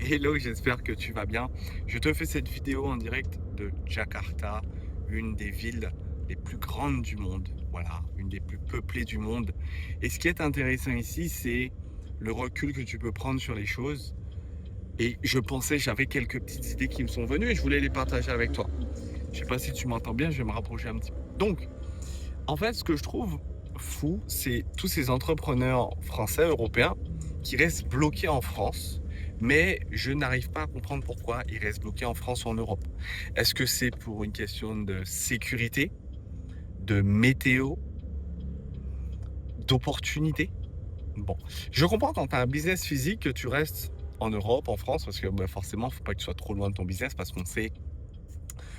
Hello, j'espère que tu vas bien. Je te fais cette vidéo en direct de Jakarta, une des villes les plus grandes du monde. Voilà, une des plus peuplées du monde. Et ce qui est intéressant ici, c'est le recul que tu peux prendre sur les choses. Et j'avais quelques petites idées qui me sont venues et je voulais les partager avec toi. Je sais pas si tu m'entends bien, je vais me rapprocher un petit peu. Donc, en fait, ce que je trouve fou, c'est tous ces entrepreneurs français, européens, qui restent bloqués en France, mais je n'arrive pas à comprendre pourquoi ils restent bloqués en France ou en Europe. Est-ce que c'est pour une question de sécurité, de météo, d'opportunité? Bon, je comprends quand tu as un business physique que tu restes en Europe, en France, parce que forcément, il ne faut pas que tu sois trop loin de ton business, parce qu'on sait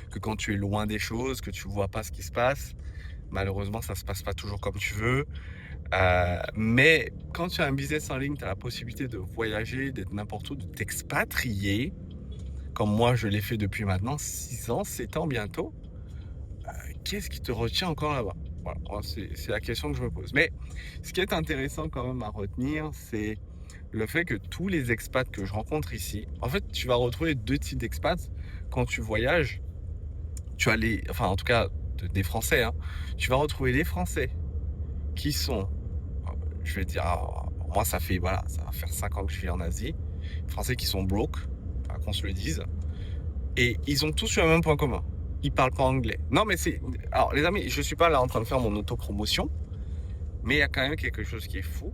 que quand tu es loin des choses, que tu ne vois pas ce qui se passe, malheureusement, ça ne se passe pas toujours comme tu veux. Mais quand tu as un business en ligne, tu as la possibilité de voyager, d'être n'importe où, de t'expatrier, comme moi je l'ai fait depuis maintenant 6 ans, 7 ans bientôt. Qu'est-ce qui te retient encore là-bas? Voilà, moi, c'est la question que je me pose. Mais ce qui est intéressant quand même à retenir, c'est le fait que tous les expats que je rencontre ici, en fait, tu vas retrouver deux types d'expats quand tu voyages. Tu as enfin en tout cas des Français, hein. Tu vas retrouver les Français qui sont, je vais dire, moi ça va faire 5 ans que je vis en Asie, Français qui sont broke, enfin, qu'on se le dise, et ils ont tous eu un même point commun. Ils parlent pas anglais. Non mais alors les amis, je suis pas là en train de faire mon autopromotion, mais il y a quand même quelque chose qui est fou,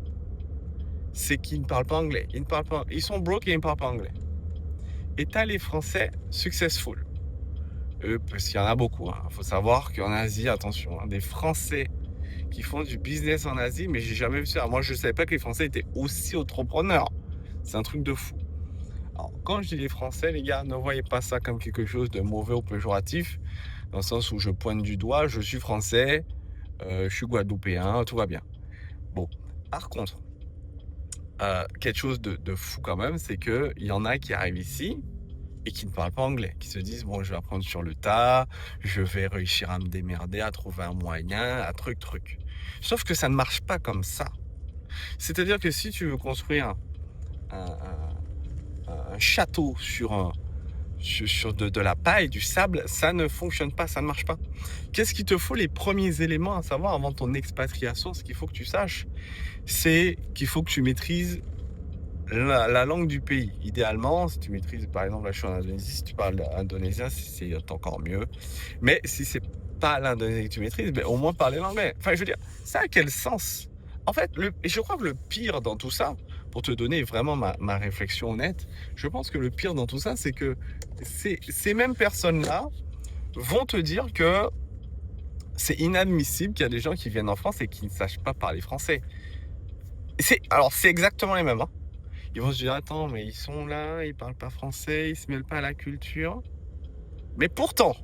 c'est qu'ils ne parlent pas anglais. Ils sont broke et ils ne parlent pas anglais. Et t'as les Français successful. Eux, parce qu'il y en a beaucoup. Il faut savoir qu'en Asie, attention, des Français qui font du business en Asie, mais j'ai jamais vu ça. Moi, je savais pas que les Français étaient aussi entrepreneurs. C'est un truc de fou. Alors, quand je dis les Français, les gars, ne voyez pas ça comme quelque chose de mauvais ou péjoratif, dans le sens où je pointe du doigt, je suis français, je suis guadeloupéen, tout va bien. Bon, par contre, quelque chose de fou quand même, c'est qu'il y en a qui arrivent ici et qui ne parlent pas anglais, qui se disent, bon, je vais apprendre sur le tas, je vais réussir à me démerder, à trouver un moyen, à truc. Sauf que ça ne marche pas comme ça. C'est-à-dire que si tu veux construire un, un château sur de la paille, du sable, ça ne fonctionne pas, ça ne marche pas. Qu'est-ce qu'il te faut? Les premiers éléments à savoir avant ton expatriation, ce qu'il faut que tu saches, c'est qu'il faut que tu maîtrises la langue du pays. Idéalement, si tu maîtrises, par exemple, là je suis en Indonésie, si tu parles indonésien, c'est encore mieux. Mais si c'est pas l'indonésien que tu maîtrises, ben, au moins parler l'anglais. Enfin, je veux dire, ça a quel sens? En fait, et je crois que le pire dans tout ça, pour te donner vraiment ma réflexion honnête, je pense que le pire dans tout ça, c'est que ces mêmes personnes-là vont te dire que c'est inadmissible qu'il y a des gens qui viennent en France et qui ne sachent pas parler français. Alors, c'est exactement les mêmes, hein. Ils vont se dire, attends, mais ils sont là, ils parlent pas français, ils se mêlent pas à la culture. Mais pourtant,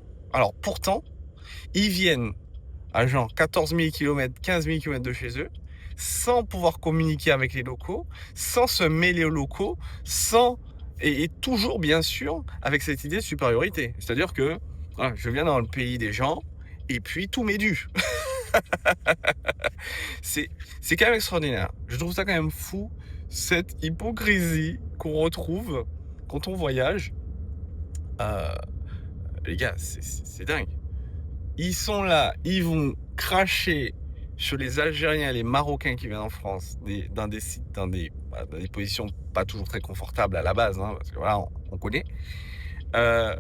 ils viennent à genre 14 000 km, 15 000 km de chez eux, sans pouvoir communiquer avec les locaux, sans se mêler aux locaux, et toujours, bien sûr, avec cette idée de supériorité. C'est-à-dire que voilà, je viens dans le pays des gens, et puis tout m'est dû. c'est, c'est quand même extraordinaire. Je trouve ça quand même fou, cette hypocrisie qu'on retrouve quand on voyage. Euh, les gars, c'est dingue. Ils sont là, ils vont cracher sur les Algériens et les Marocains qui viennent en France, dans des sites, dans des positions pas toujours très confortables à la base, hein, parce que voilà, on connaît. Euh,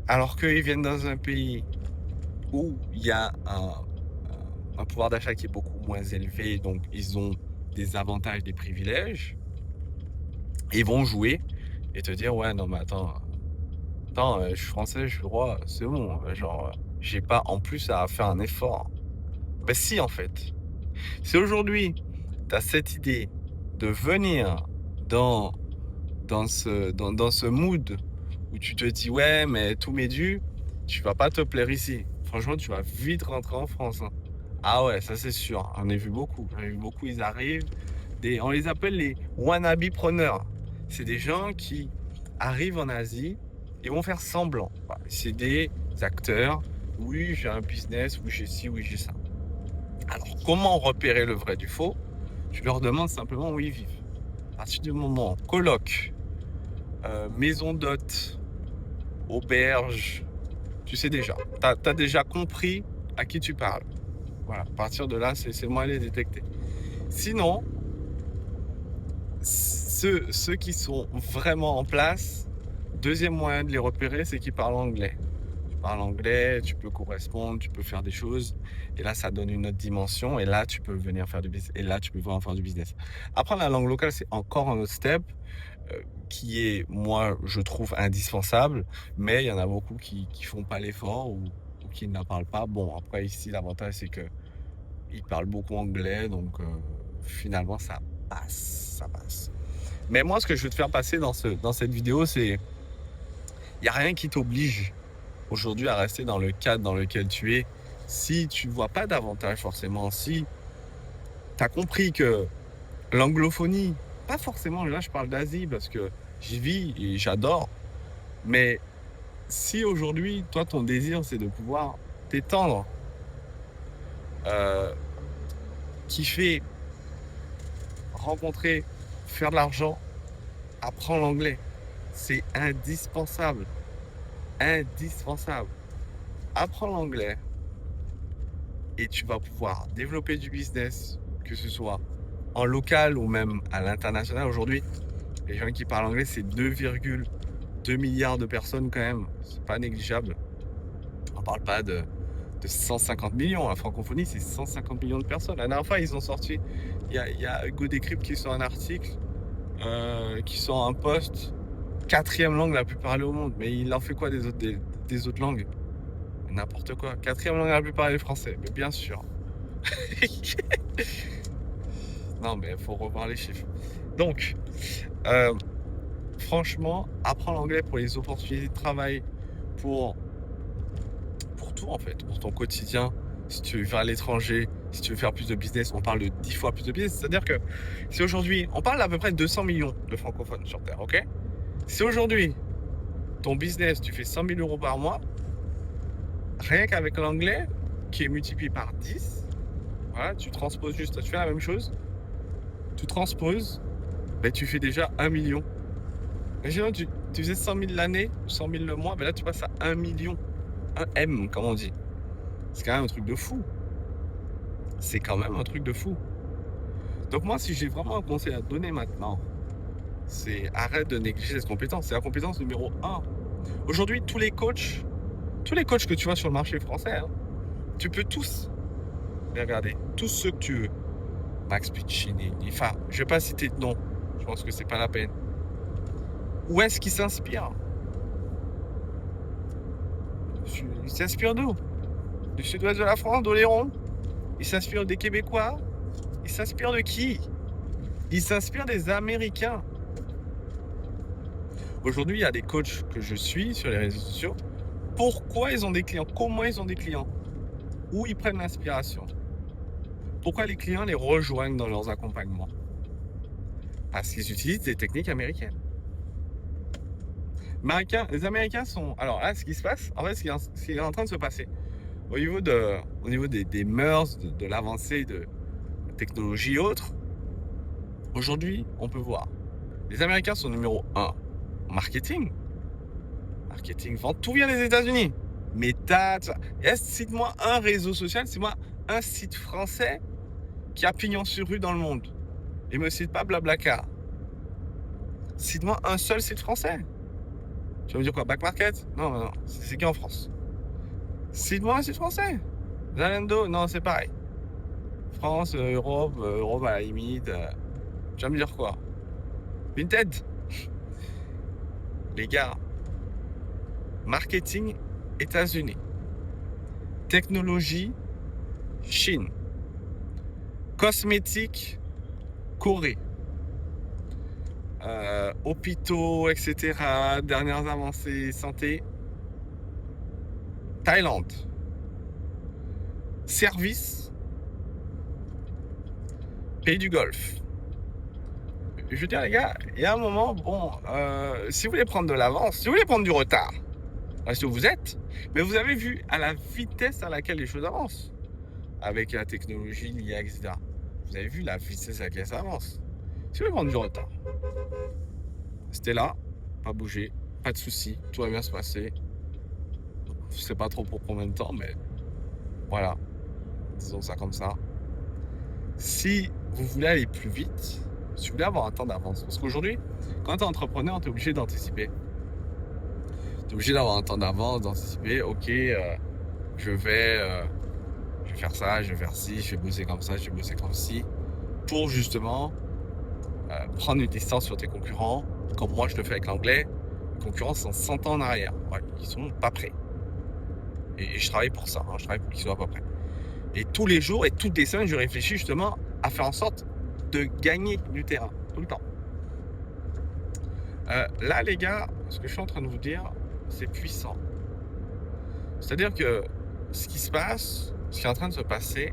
alors qu'ils viennent dans un pays où il y a un pouvoir d'achat qui est beaucoup moins élevé, donc ils ont des avantages, des privilèges, ils vont jouer et te dire, ouais, non mais attends, je suis français, je suis roi, c'est bon, genre, j'ai pas en plus à faire un effort. Ben si, en fait. Si aujourd'hui, tu as cette idée de venir dans, dans ce mood où tu te dis, ouais, mais tout m'est dû, tu vas pas te plaire ici. Franchement, tu vas vite rentrer en France, hein. Ah ouais, ça c'est sûr. J'en ai vu beaucoup. Ils arrivent. On les appelle les wannabe preneurs. C'est des gens qui arrivent en Asie et vont faire semblant. Voilà, c'est des acteurs. Oui, j'ai un business, oui, j'ai ci, oui, j'ai ça. Alors, comment repérer le vrai du faux? Tu leur demandes simplement où ils vivent. À partir du moment où on colloque maison d'hôte, auberge, tu sais déjà. Tu as déjà compris à qui tu parles. Voilà, à partir de là, c'est le moyen de les détecter. Sinon, ceux qui sont vraiment en place, deuxième moyen de les repérer, c'est qu'ils parlent anglais. Tu parles anglais, tu peux correspondre, tu peux faire des choses. Et là, ça donne une autre dimension. Et là, tu peux venir faire du business. Et là, tu peux vraiment faire du business. Apprendre la langue locale, c'est encore un autre step qui est, moi, je trouve indispensable. Mais il y en a beaucoup qui font pas l'effort ou qui ne la parlent pas. Bon, après, ici, l'avantage, c'est que ils parlent beaucoup anglais. Donc, finalement, ça passe. Ça passe. Mais moi, ce que je veux te faire passer dans cette vidéo, c'est il n'y a rien qui t'oblige aujourd'hui à rester dans le cadre dans lequel tu es. Si tu ne vois pas d'avantage forcément, si tu as compris que l'anglophonie, pas forcément, là je parle d'Asie parce que j'y vis et j'adore, mais si aujourd'hui, toi, ton désir, c'est de pouvoir t'étendre, kiffer, rencontrer, faire de l'argent, apprends l'anglais. C'est indispensable. Indispensable. Apprends l'anglais et tu vas pouvoir développer du business, que ce soit en local ou même à l'international. Aujourd'hui, les gens qui parlent anglais, c'est 2,2 milliards de personnes quand même. C'est pas négligeable. On parle pas de 150 millions. La francophonie, c'est 150 millions de personnes. La dernière fois, ils ont sorti, il y a Go Decrypt qui sort un article, qui sort un post, 4e langue la plus parlée au monde. Mais il en fait quoi des autres langues? N'importe quoi. 4e langue la plus parlée, français. Mais bien sûr. Non, mais il faut revoir les chiffres. Donc, franchement, apprends l'anglais pour les opportunités de travail, pour tout en fait, pour ton quotidien. Si tu veux faire à l'étranger, si tu veux faire plus de business, on parle de 10 fois plus de business. C'est-à-dire que si aujourd'hui, on parle d'à peu près de 200 millions de francophones sur Terre, ok? Si aujourd'hui, ton business, tu fais 100 000 euros par mois, rien qu'avec l'anglais, qui est multiplié par 10, voilà, tu transposes juste, tu fais la même chose, tu transposes, ben, tu fais déjà 1 million. Imaginons, tu faisais 100 000 l'année, 100 000 le mois, ben là tu passes à 1 million. Un M, comme on dit. C'est quand même un truc de fou. C'est quand même un truc de fou. Donc moi, si j'ai vraiment un conseil à te donner maintenant, c'est arrête de négliger cette compétence. C'est la compétence numéro 1. Aujourd'hui, tous les coachs que tu vois sur le marché français, hein, tu peux tous les regarder. Tous ceux que tu veux. Max Piccini, enfin, je ne vais pas citer de nom. Je pense que c'est pas la peine. Où est-ce qu'ils s'inspirent? Ils s'inspirent d'où? Du sud-ouest de la France, d'Oléron? Ils s'inspirent des Québécois? Ils s'inspirent de qui? Ils s'inspirent des Américains. Aujourd'hui, il y a des coachs que je suis sur les réseaux sociaux. Pourquoi ils ont des clients? Comment ils ont des clients? Où ils prennent l'inspiration? Pourquoi les clients les rejoignent dans leurs accompagnements? Parce qu'ils utilisent des techniques américaines. Les Américains sont... Alors là, ce qui se passe, en fait, ce qui est en train de se passer, au niveau des mœurs, de l'avancée de technologie et autres, aujourd'hui, on peut voir. Les Américains sont numéro 1 en marketing. Marketing, vente, tout vient des États-Unis. Meta, cite-moi un réseau social, cite-moi un site français qui a pignon sur rue dans le monde. Et me cite pas Blablacar. Cite-moi un seul site français. Tu vas me dire quoi? Back Market? Non, c'est qu'en France. Cite-moi un site français. Zalando? Non, c'est pareil. France, Europe à la limite. Tu vas me dire quoi? Vinted? Les gars, marketing, États-Unis. Technologie, Chine. Cosmétiques, Corée. Hôpitaux, etc. Dernières avancées, santé, Thaïlande. Services, pays du Golfe. Je veux dire, les gars, il y a un moment, bon, si vous voulez prendre de l'avance, si vous voulez prendre du retard, restez où vous êtes, mais vous avez vu à la vitesse à laquelle les choses avancent, avec la technologie, l'IA, etc. Vous avez vu la vitesse à laquelle ça avance. Si vous voulez prendre du retard, restez là, pas bouger, pas de souci, tout va bien se passer. Je sais pas trop pour combien de temps, mais voilà, disons ça comme ça. Si vous voulez aller plus vite, si vous voulez avoir un temps d'avance, parce qu'aujourd'hui, quand tu es entrepreneur, tu es obligé d'anticiper. Tu es obligé d'avoir un temps d'avance, d'anticiper, ok, je vais faire ça, je vais faire ci, je vais bosser comme ça, je vais bosser comme ci, pour justement prendre une distance sur tes concurrents, comme moi je le fais avec l'anglais. Les concurrents sont 100 ans en arrière, ouais, ils sont pas prêts. Et je travaille pour ça, hein, je travaille pour qu'ils soient pas prêts. Et tous les jours et toutes les semaines, je réfléchis justement à faire en sorte de gagner du terrain, tout le temps. Là, les gars, ce que je suis en train de vous dire, c'est puissant. C'est-à-dire que ce qui se passe, ce qui est en train de se passer,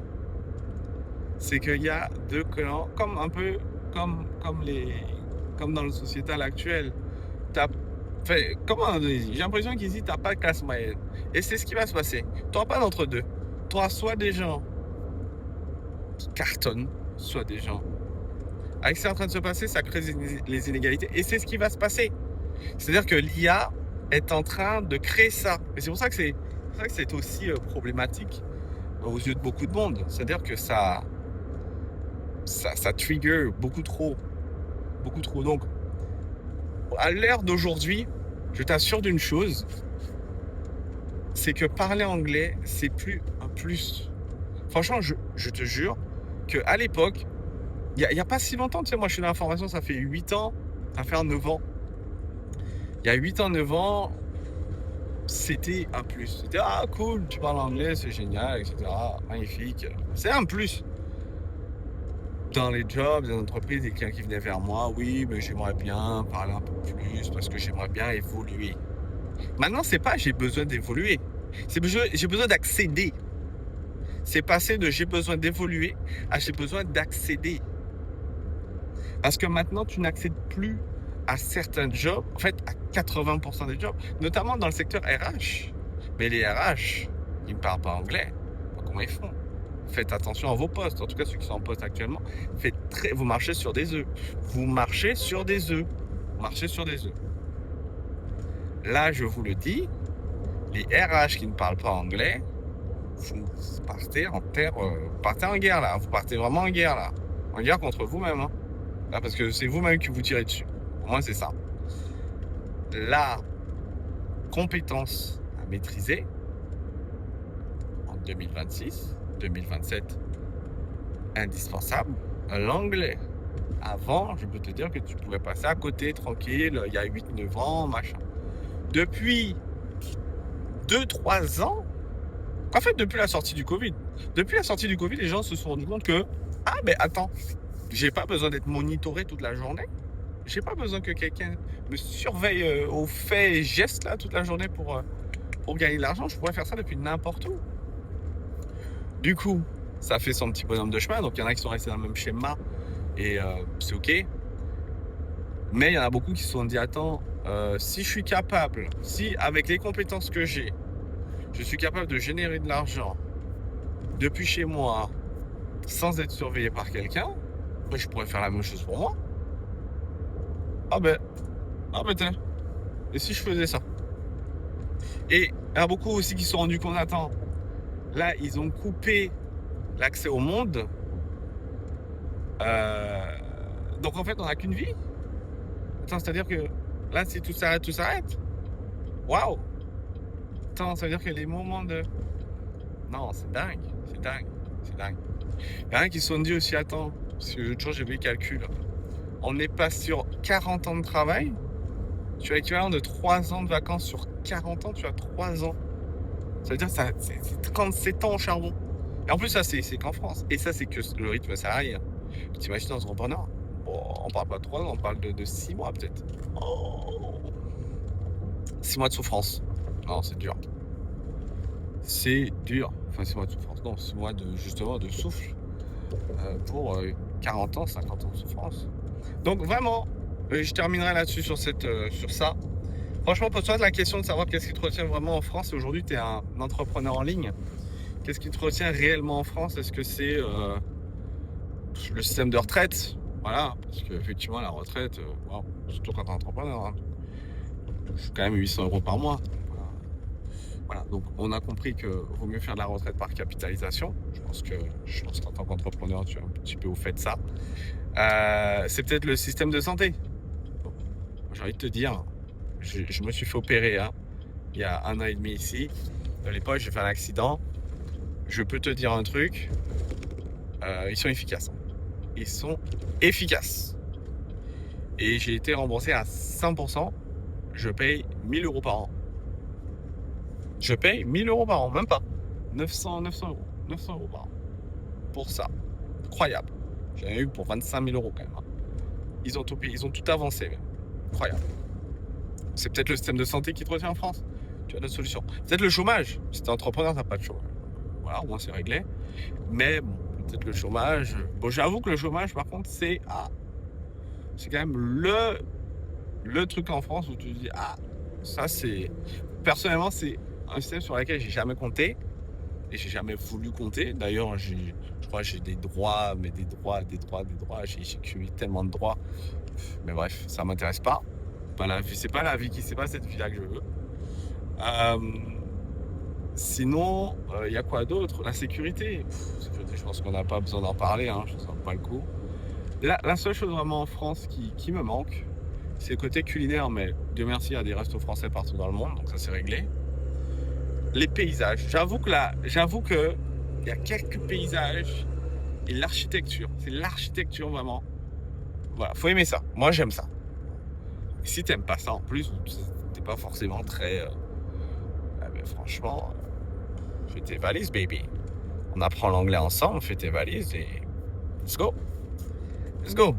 c'est qu'il y a deux clans, comme un peu comme dans le sociétal actuel. Comme en Indonésie, j'ai l'impression qu'ici, tu n'as pas de classe moyenne. Et c'est ce qui va se passer. Tu n'auras pas d'entre-deux. Tu auras soit des gens qui cartonnent, soit des gens. Avec ce qui est en train de se passer, ça crée les inégalités. Et c'est ce qui va se passer. C'est-à-dire que l'IA est en train de créer ça. Et c'est pour ça que c'est aussi problématique aux yeux de beaucoup de monde. C'est-à-dire que ça trigger beaucoup trop. Beaucoup trop. Donc, à l'ère d'aujourd'hui, je t'assure d'une chose, c'est que parler anglais, c'est plus un plus. Franchement, je te jure qu'à l'époque, il n'y a pas si longtemps, tu sais, moi je suis dans la formation, ça fait 8 ans, ça va faire 9 ans. Il y a 8 ans, 9 ans, c'était un plus. C'était, ah cool, tu parles anglais, c'est génial, etc. Magnifique. C'est un plus. Dans les jobs, dans les entreprises, des clients qui venaient vers moi, oui, mais j'aimerais bien parler un peu plus parce que j'aimerais bien évoluer. Maintenant, c'est pas j'ai besoin d'évoluer, j'ai besoin d'accéder. C'est passé de j'ai besoin d'évoluer à j'ai besoin d'accéder. Parce que maintenant, tu n'accèdes plus à certains jobs, en fait, à 80% des jobs, notamment dans le secteur RH. Mais les RH, ils ne parlent pas anglais. Comment ils font? Faites attention à vos postes, en tout cas ceux qui sont en poste actuellement. Vous marchez sur des œufs. Vous marchez sur des œufs. Vous marchez sur des œufs. Là, je vous le dis, les RH qui ne parlent pas anglais, vous partez en guerre là. Vous partez vraiment en guerre là. En guerre contre vous-même. Hein. Là, parce que c'est vous-même qui vous tirez dessus. Pour moi, c'est ça. La compétence à maîtriser en 2026, 2027, indispensable, l'anglais. Avant, je peux te dire que tu pouvais passer à côté, tranquille, il y a 8-9 ans, machin. Depuis 2-3 ans, en fait, depuis la sortie du Covid, les gens se sont rendus compte que, ah ben attends, j'ai pas besoin d'être monitoré toute la journée. J'ai pas besoin que quelqu'un me surveille aux faits et gestes là toute la journée pour gagner de l'argent. Je pourrais faire ça depuis n'importe où. Du coup, ça fait son petit bonhomme de chemin. Donc, il y en a qui sont restés dans le même schéma et c'est OK. Mais il y en a beaucoup qui se sont dit, attends, si je suis capable, si avec les compétences que j'ai, je suis capable de générer de l'argent depuis chez moi sans être surveillé par quelqu'un, ben, je pourrais faire la même chose pour moi. Ah ben tiens, et si je faisais ça? Et il y en a beaucoup aussi qui se sont rendus compte, attends, là ils ont coupé l'accès au monde, donc en fait on n'a qu'une vie. Attends, c'est-à-dire que là si tout s'arrête, tout s'arrête. Waouh! Attends, ça veut dire que les moments de... Non, c'est dingue. Il y en a qui se sont dit aussi, attends, parce que l'autre jour j'ai vu le calcul, on n'est pas sur 40 ans de travail, tu as l'équivalent de 3 ans de vacances sur 40 ans, tu as 3 ans. Ça veut dire que c'est 37 ans au charbon. Et en plus, ça, c'est qu'en France. Et ça, c'est que le rythme salarié. Tu imagines dans un entrepreneur, on parle pas de 3 ans, on parle de 6 mois peut-être. 6 mois de souffrance. Non, c'est dur. C'est dur. Enfin, 6 mois de souffrance. Non, 6 mois justement de souffle pour 40 ans, 50 ans de souffrance. Donc vraiment, je terminerai là-dessus sur ça. Franchement, pose-toi la question de savoir qu'est-ce qui te retient vraiment en France. Aujourd'hui, tu es un entrepreneur en ligne. Qu'est-ce qui te retient réellement en France? Est-ce que c'est le système de retraite? Voilà, parce qu'effectivement, la retraite, surtout quand tu es entrepreneur, hein. touche quand même 800 € par mois. Voilà, donc on a compris que vaut mieux faire de la retraite par capitalisation. Je pense qu'en tant qu'entrepreneur, tu es un petit peu au fait de ça. C'est peut-être le système de santé. Bon, j'ai envie de te dire, je me suis fait opérer il y a 1 an et demi ici. À l'époque, j'ai fait un accident. Je peux te dire un truc, ils sont efficaces. Ils sont efficaces. Et j'ai été remboursé à 100%. Je paye 1 000 € par an. Je paye 1 000 € par an, même pas. 900 €. 900 € par an. Pour ça. Incroyable. J'en ai eu pour 25 000 € quand même. Ils ont tout payé, ils ont tout avancé même. Incroyable. C'est peut-être le système de santé qui te retient en France. Tu as d'autres solutions. Peut-être le chômage. Si t'es entrepreneur, t'as pas de chômage. Voilà, au moins c'est réglé. Mais bon, peut-être le chômage. Bon, j'avoue que le chômage, par contre, c'est quand même le truc en France où tu te dis, ça c'est... Personnellement, c'est un système sur lequel j'ai jamais compté. Et j'ai jamais voulu compter. D'ailleurs, je crois que j'ai des droits, mais des droits. J'ai cumulé tellement de droits. Mais bref, ça m'intéresse pas. C'est pas la vie c'est pas cette vie-là que je veux. Sinon, il y a quoi d'autre? La sécurité. Sécurité, je pense qu'on n'a pas besoin d'en parler. Je ne sens pas le coup. La seule chose vraiment en France qui me manque, c'est le côté culinaire. Mais Dieu merci, il y a des restos français partout dans le monde, donc ça c'est réglé. Les paysages. J'avoue que il y a quelques paysages et l'architecture. C'est l'architecture vraiment. Voilà, faut aimer ça. Moi j'aime ça. Et si t'aimes pas ça en plus, t'es pas forcément très. Mais franchement, fais tes valises, baby. On apprend l'anglais ensemble, fais tes valises et let's go. Let's go.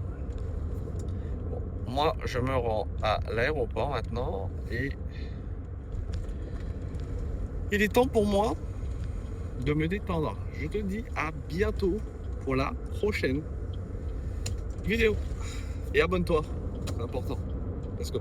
Bon, moi je me rends à l'aéroport maintenant et il est temps pour moi de me détendre. Je te dis à bientôt pour la prochaine vidéo. Et abonne-toi, c'est important. Let's go.